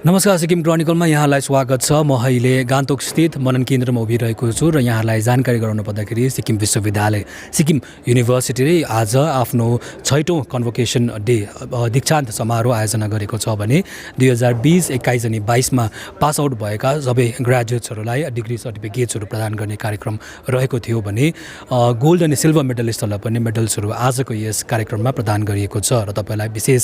नमस्कार सिक्किम क्रोनिकलमा यहाँलाई स्वागत छ। म अहिले गान्तोक स्थित मनन केन्द्रमा उभिरहेको छु र यहाँलाई जानकारी गराउन पर्दाखेरि सिक्किम विश्वविद्यालय सिक्किम युनिभर्सिटीले आज आफ्नो 6औं कन्भोकेसन डे दीक्षान्त समारोह आयोजना गरेको छ भने 2020-21 अनि 22मा पास आउट भएका सबै ग्रेजुएट्सहरूलाई डिग्री सर्टिफिकेट्सहरू प्रदान गर्ने कार्यक्रम रहेको थियो भने गोल्ड अनि सिल्भर मेडलिस्टहरूलाई पनि मेडल्सहरू आजको यस कार्यक्रममा प्रदान गरिएको छ र तपाईलाई विशेष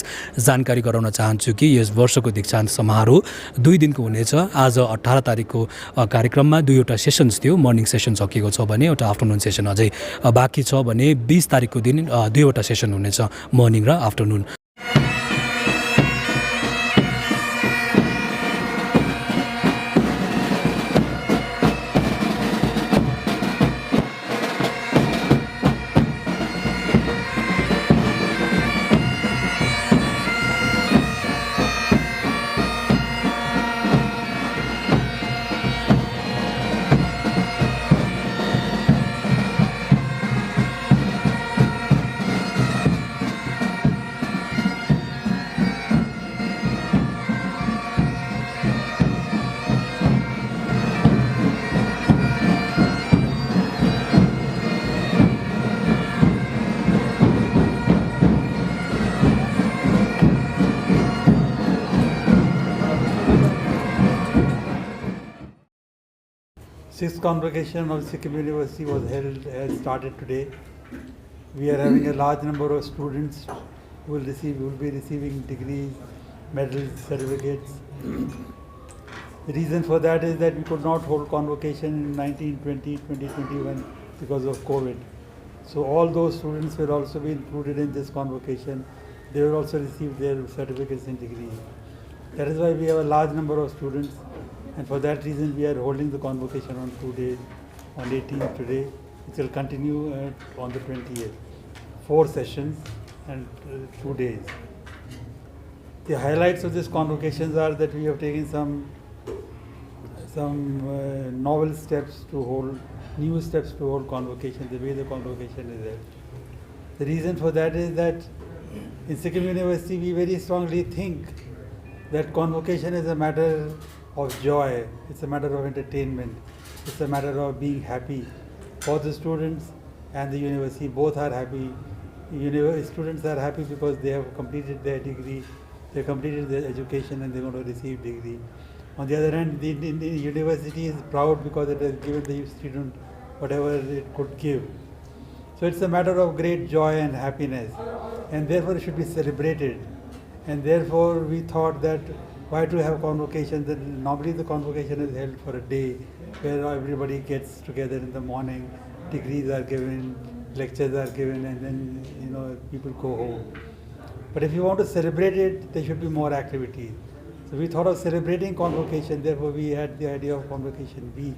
जानकारी गराउन चाहन्छु कि यस वर्षको दीक्षान्त समारोह 2 दिनको हुनेछ। आज 18 तारिकको कार्यक्रममा 2वटा सेसन्स थियो। मर्निङ सेसन सकिएको छ भने एउटा आफ्टरनुन सेसन अझै बाँकी छ भने 20 तारिकको दिन 2वटा सेसन हुनेछ, मर्निङ र afternoon. Sixth convocation of Sikkim University has started today. We are having a large number of students who will be receiving degrees, medals, certificates. The reason for that is that we could not hold convocation in 2020, 2021 because of COVID. So all those students will also be included in this convocation. They will also receive their certificates and degrees. That is why we have a large number of students. And for that reason, we are holding the convocation on 2 days, on 18th today, which will continue on the 20th. 4 sessions and 2 days. The highlights of this convocations are that we have taken some novel steps to hold, new steps to hold convocation, the way the convocation is held. The reason for that is that in Sikkim University, we very strongly think that convocation is a matter of joy, it's a matter of entertainment, it's a matter of being happy. For the students and the university, both are happy. Students are happy because they have completed their degree, they completed their education and they are going to receive degree. On the other hand, the university is proud because it has given the student whatever it could give. So it's a matter of great joy and happiness, and therefore it should be celebrated. And therefore we thought that why to have convocation? Then normally the convocation is held for a day where everybody gets together in the morning, degrees are given, lectures are given, and then people go home. But if you want to celebrate it, there should be more activities. So we thought of celebrating convocation, therefore we had the idea of convocation week,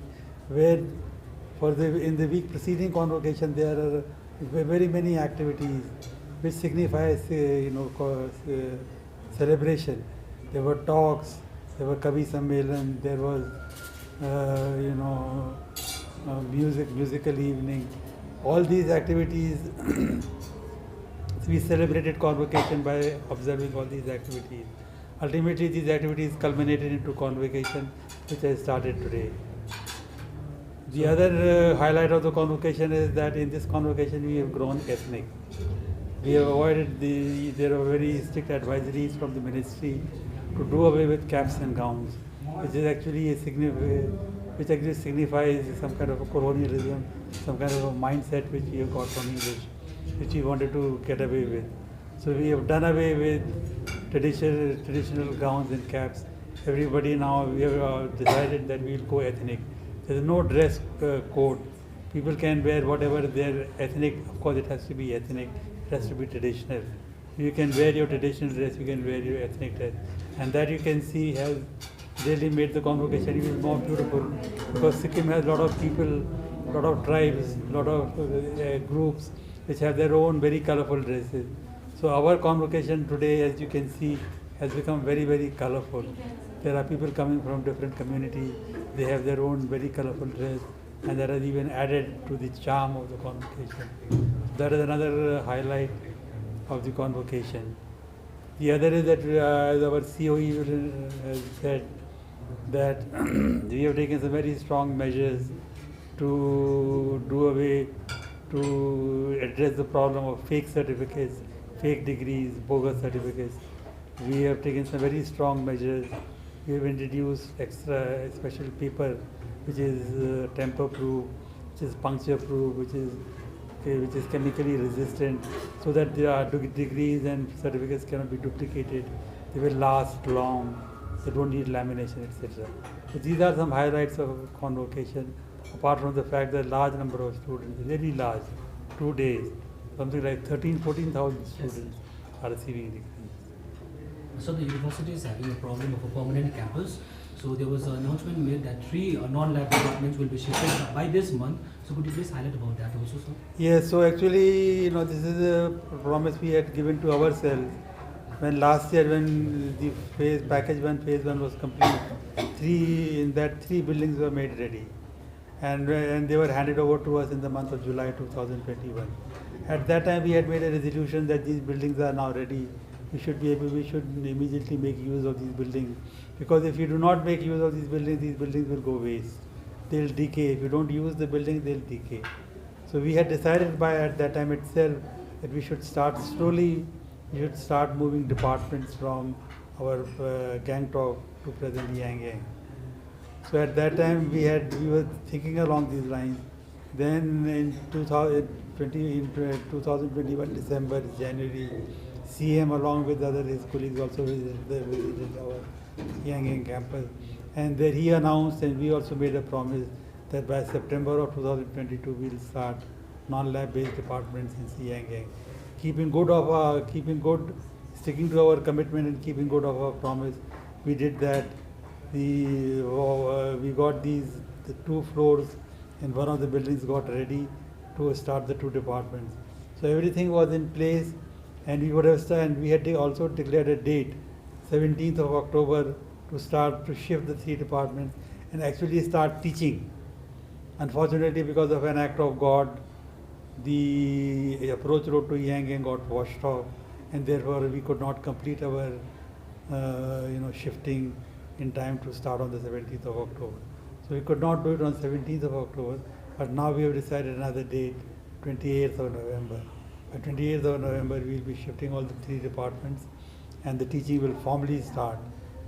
where in the week preceding convocation there are very many activities which signifies celebration. There were talks, there were Kavi Sammelan, there was musical evening. All these activities, we celebrated convocation by observing all these activities. Ultimately, these activities culminated into convocation, which has started today. The other highlight of the convocation is that in this convocation we have grown ethnic. We have avoided there are very strict advisories from the ministry to do away with caps and gowns, which is actually signifies some kind of a colonialism, some kind of a mindset which we have got from English, which we wanted to get away with. So we have done away with traditional gowns and caps. Everybody now, we have decided that we will go ethnic. There is no dress code. People can wear whatever their ethnic, of course it has to be ethnic, it has to be traditional. You can wear your traditional dress, you can wear your ethnic dress. And that you can see has really made the convocation even more beautiful, because Sikkim has a lot of people, a lot of tribes, a lot of groups which have their own very colorful dresses. So our convocation today, as you can see, has become very, very colorful. There are people coming from different communities, they have their own very colorful dress, and that has even added to the charm of the convocation. That is another highlight of the convocation. The other is that as our COE has said that we have taken some very strong measures to do away, to address the problem of fake certificates, fake degrees, bogus certificates. We have taken some very strong measures. We have introduced extra special paper which is tamper proof, which is puncture proof, which is chemically resistant, so that their degrees and certificates cannot be duplicated. They will last long. They don't need lamination, etc. So these are some highlights of convocation. Apart from the fact that large number of students, very large, 2 days, something like 14,000 students are receiving degrees. So the university is having a problem of a permanent campus. So there was an announcement made that 3 non-lab departments will be shifted by this month. So could you please highlight about that also, sir? Yes, so actually, this is a promise we had given to ourselves. When last year, when the package 1, phase 1 was complete, 3 buildings were made ready. And they were handed over to us in the month of July 2021. At that time, we had made a resolution that these buildings are now ready. We should immediately make use of these buildings, because if you do not make use of these buildings will go waste. They'll decay. If you don't use the buildings, they'll decay. So we had decided at that time itself that we should start slowly. We should start moving departments from our Gangtok to present Yangon. So at that time we were thinking along these lines. Then in 2021 December, January, CM along with his colleagues also visited our Yangon campus, and there he announced, and we also made a promise that by September of 2022 we will start non-lab based departments in Yangon. Sticking to our commitment and keeping good of our promise, we did that. We got the 2 floors, and one of the buildings got ready to start the 2 departments. So everything was in place, and we had also declared a date, 17th of October, to shift the 3 departments and actually start teaching. Unfortunately, because of an act of God, the approach road to Yangon got washed off, and therefore we could not complete our shifting in time to start on the 17th of October. So we could not do it on 17th of October, but now we have decided another date, 28th of November. By 28th of November, we will be shifting all the 3 departments, and the teaching will formally start.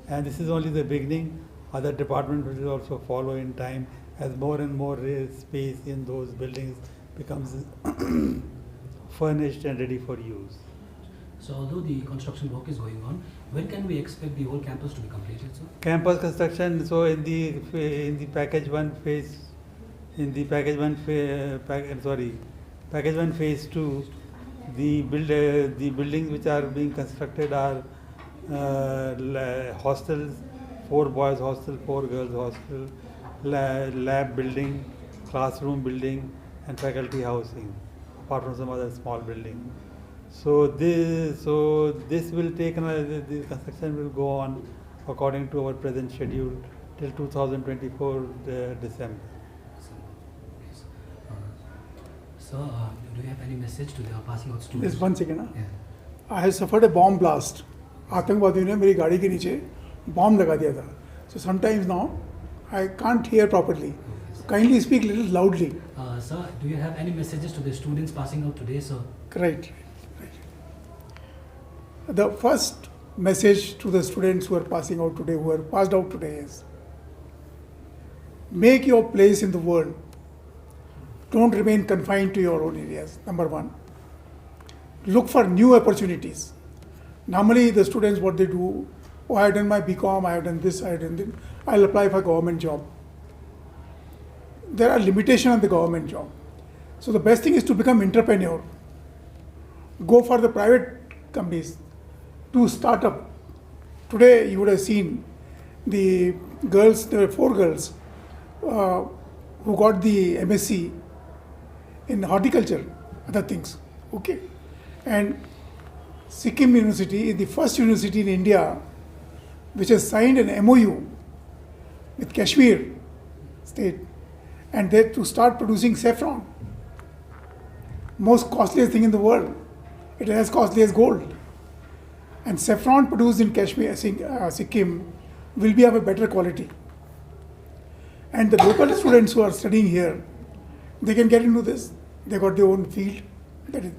And this is only the beginning. Other departments will also follow in time as more and more space in those buildings becomes furnished and ready for use. So although the construction work is going on, when can we expect the whole campus to be completed, sir? Campus construction, so in the package 1 phase, package 1 phase 2, the buildings which are being constructed are hostels, 4 boys hostel, 4 girls hostel, lab building, classroom building, and faculty housing, apart from some other small building. So this will take the construction will go on according to our present schedule till 2024 December. Sir, do you have any message to the passing out students? Just 1 second. Yeah. I have suffered a bomb blast. आतंकवादियों ने मेरी गाड़ी के नीचे bomb लगा दिया था. So sometimes now I can't hear properly. Kindly speak a little loudly. Sir, do you have any messages to the students passing out today, sir? Right. The first message to the students who are passing out today, who are passed out today, is make your place in the world. Don't remain confined to your own areas, number 1. Look for new opportunities. Normally the students, what they do, I have done my BCom, I have done this, I have done that, I'll apply for a government job. There are limitations on the government job. So the best thing is to become entrepreneur. Go for the private companies, do startup. Today you would have seen the girls, there were 4 girls who got the MSc in horticulture, other things. Okay. And Sikkim University is the first university in India which has signed an MOU with Kashmir state, and they to start producing saffron. Most costliest thing in the world. It is as costly as gold. And saffron produced in Kashmir, Sikkim, will be of a better quality. And the local students who are studying here, they can get into this. They got their own field. That is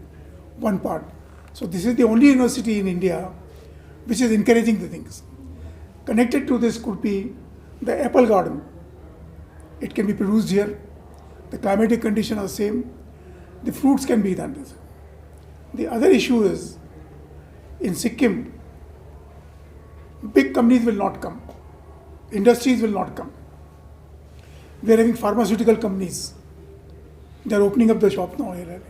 one part. So this is the only university in India which is encouraging the things. Connected to this could be the apple garden. It can be produced here. The climatic conditions are the same. The fruits can be done. The other issue is, in Sikkim, big companies will not come. Industries will not come. We are having pharmaceutical companies. They are opening up the shop now here.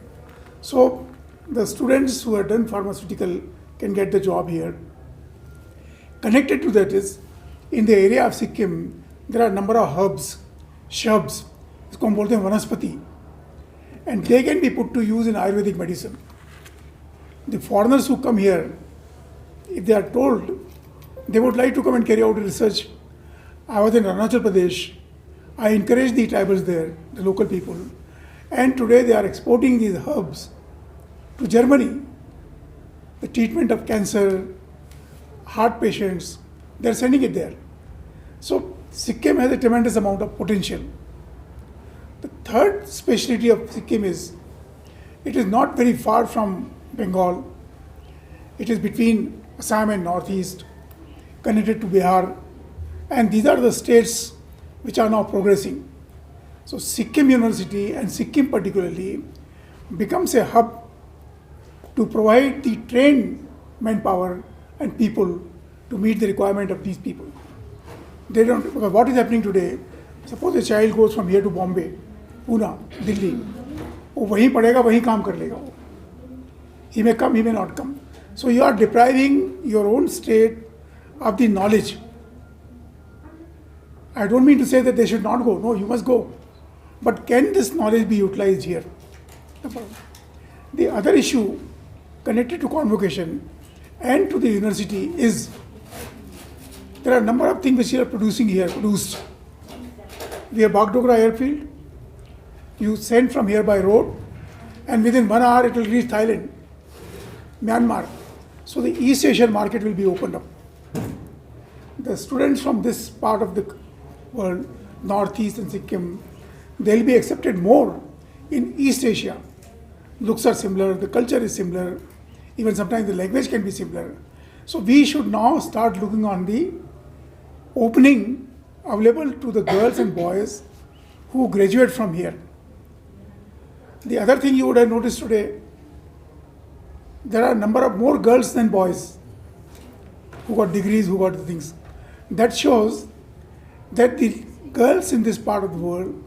So the students who have done pharmaceutical can get the job here. Connected to that is, in the area of Sikkim, there are a number of herbs, shrubs, इसको हम बोलते हैं वनस्पति, and they can be put to use in Ayurvedic medicine. The foreigners who come here, if they are told, they would like to come and carry out research. I was in Arunachal Pradesh. I encouraged the tribals there, the local people, and today they are exporting these herbs to Germany. The treatment of cancer, heart patients, they are sending it there. So Sikkim has a tremendous amount of potential. The third specialty of Sikkim is, it is not very far from Bengal. It is between Assam and Northeast, connected to Bihar, and these are the states which are now progressing. So Sikkim University, and Sikkim particularly, becomes a hub to provide the trained manpower and people to meet the requirement of these people. They don't, because what is happening today, suppose a child goes from here to Bombay, Pune, Delhi, वो वहीं पढ़ेगा, वहीं काम कर लेगा वो. He may come, he may not come. So you are depriving your own state of the knowledge. I don't mean to say that they should not go. No, you must go. But can this knowledge be utilized here? The other issue connected to convocation and to the university is, there are a number of things which you are producing here, produced. We have Bagdogra airfield. You send from here by road, and within 1 hour it will reach Thailand, Myanmar. So the East Asian market will be opened up. The students from this part of the world, Northeast and Sikkim, they'll be accepted more in East Asia. Looks are similar, the culture is similar, even sometimes the language can be similar. So we should now start looking on the opening available to the girls and boys who graduate from here. The other thing you would have noticed today, there are a number of more girls than boys who got degrees, who got the things. That shows that the girls in this part of the world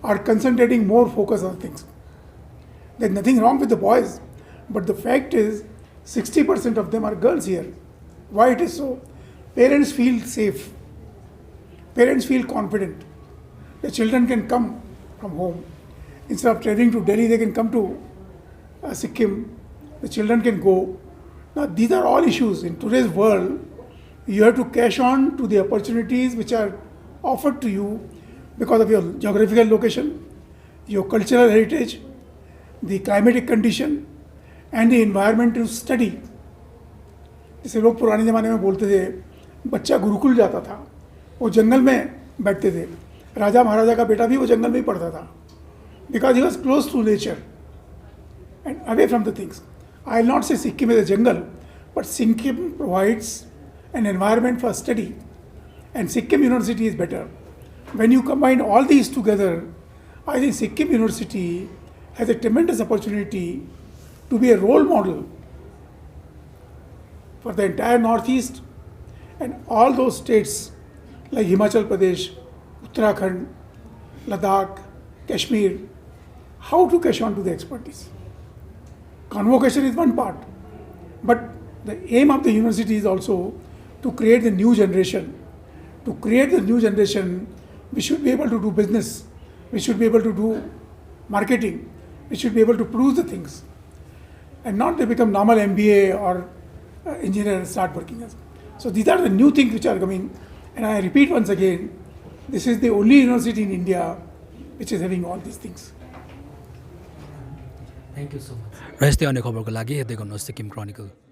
are concentrating more focus on things. There's nothing wrong with the boys, but the fact is 60% of them are girls here. Why it is so? Parents feel safe. Parents feel confident. The children can come from home. Instead of traveling to Delhi, they can come to Sikkim. The children can go. Now, these are all issues. In today's world, you have to cash on to the opportunities which are offered to you because of your geographical location, your cultural heritage, the climatic condition, and the environment to study. जैसे लोग पुराने ज़माने में बोलते थे, बच्चा गुरुकुल जाता था, वो जंगल में बैठते थे. राजा महाराजा का बेटा भी वो जंगल में ही पढ़ता था. Because he was close to nature and away from the things. I will not say Sikkim is a jungle, but Sikkim provides an environment for study, and Sikkim University is better. When you combine all these together, I think Sikkim University has a tremendous opportunity to be a role model for the entire Northeast and all those states like Himachal Pradesh, Uttarakhand, Ladakh, Kashmir, how to cash on to the expertise. Convocation is one part, but the aim of the university is also to create the new generation. To create the new generation, we should be able to do business, we should be able to do marketing, we should be able to produce the things, and not they become normal MBA or engineer and start working as. So these are the new things which are coming, and I repeat once again, this is the only university in India which is having all these things. Thank you so much. र यस्तै अन्य खबरको लागि हेर्दै गर्नुहोस् Sikkim chronicle.